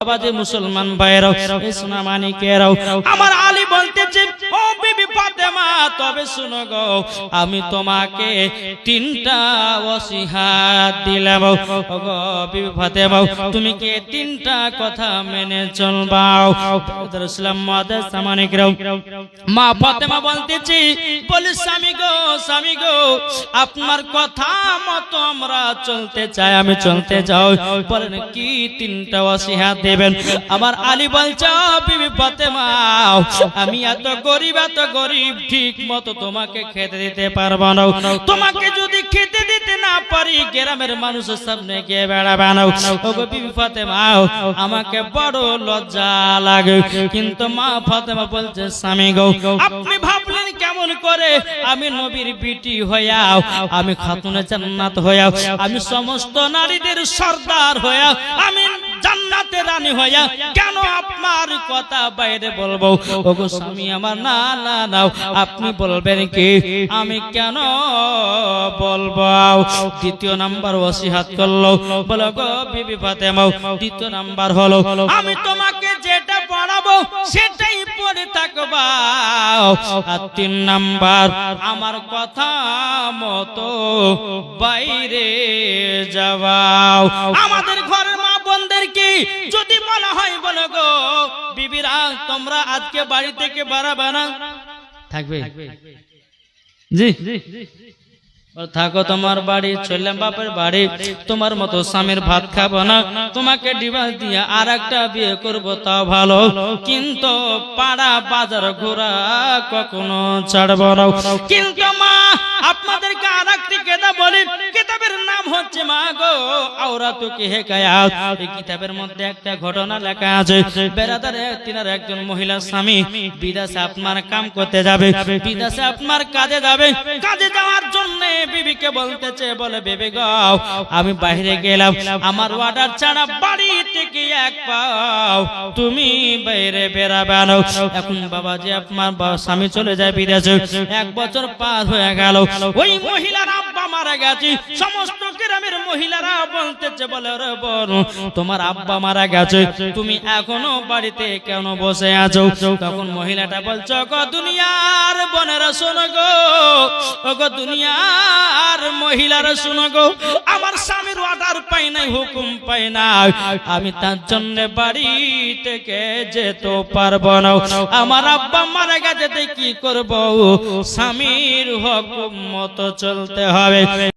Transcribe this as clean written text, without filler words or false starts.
বাবাজি মুসলমান ভাইরাও এই সোনা মানিকেরাও আমার আলী বলতেছে ও বিবি ফাতেমা তবে শুনো গো আমি তোমাকে তিনটা ওসিয়ত দিলাম ও গো বিবি ফাতেমা তুমি কি তিনটা কথা মেনে চলবাও রাসূলুল্লাহ মুহাম্মদ সামানিকেরাও মা ফাতেমা বলতেছি বলি স্বামী গো আপনার কথা মতো আমরা চলতে চাই আমি চলতে যাও বলেন কি তিনটা ওসিয়ত দেবেন আমার আলী বলছে বিবি ফাতেমা আমি এত গরিব ঠিক মতো তোমাকে খেতে দিতে পারবো না তোমাকে যদি খেতে দিতে না পারি গ্রামের মানুষের সামনে গিয়ে বেড়াবে না ওগো বিবি ফাতেমা আমাকে বড় লজ্জা লাগে কিন্তু মা ফাতেমা বলছে স্বামী গো আপনি ভাবলেন কেমন করে আমি নবীর বিটি হইয়া আমি খাতুনে জান্নাত হইয়া আমি সমস্ত নারীদের সর্দার হইয়া আমি জান্নাতে রানী হইয়া কেন আপনার কথা বাইরে বলবো ওগো স্বামী আমার না আপনি বলবেন কি আমি কেন বলবো দ্বিতীয় নাম্বার ওসিয়ত করলো বলো গো বিবি ফাতেমা দ্বিতীয় নাম্বার হলো আমি তোমাকে যেটা পড়াবো সেটাই পড়ে থাকবা আর তিন নাম্বার আমার কথা মতো বাইরে যাও আমাদের ঘরের মা বোনদের কি যদি বলা হয় বলো গো বিবিরা তোমরা আজকে বাড়ি থেকে বেরাবে না থাকবে জি থাকো তোমার বাড়ি চললাম বাপের বাড়ি তোমার মতো স্বামীর ভাত খাবো না তোমাকে ডিভোর্স দিয়ে আর একটা বিয়ে করবো তাও ভালো কিন্তু পাড়া বাজার ঘোরা কখনো ছাড়বো না কিন্তু মা আপনাদেরকে আর একটি কিতাব বলি কিতাবের নাম হচ্ছে মা গো আওরাতুকি হিকায়াত এই কিতাবের মধ্যে একটা ঘটনা লেখা আছে বেরাদারে তিনার একজন মহিলা স্বামী বিদেশে আপনার কাম করতে যাবে বিদেশে আপনার কাজে যাবে কাজে যাওয়ার জন্য বিবিকে বলতেছে বলে বেবি গো আমি বাইরে গেলাম আমার অর্ডার ছাড়া বাড়ি থেকে এক পাও তুমি বাইরে বেরাবে না এখন বাবাজি আপনার স্বামী চলে যায় বিদেশে এক বছর পার হয়ে গেল ওই মহিলার আব্বা মারা গেছে সমস্ত গ্রামের মহিলারা বলতেছে বলে রে বোন তোমার আব্বা মারা গেছে তুমি এখনো বাড়িতে কেন বসে আছো তখন মহিলাটা বলছে গো দুনিয়ার বোনেরা শোনো গো ওগো দুনিয়ার মহিলারা শোনো গো আমার স্বামীর অর্ডার পাই নাই হুকুম পাই না আমি তার জন্য বাড়ি থেকে যেতে পারবো না আমার আব্বা মারা গেছে কি করব স্বামীর হুকুম মতো চলতে হবে।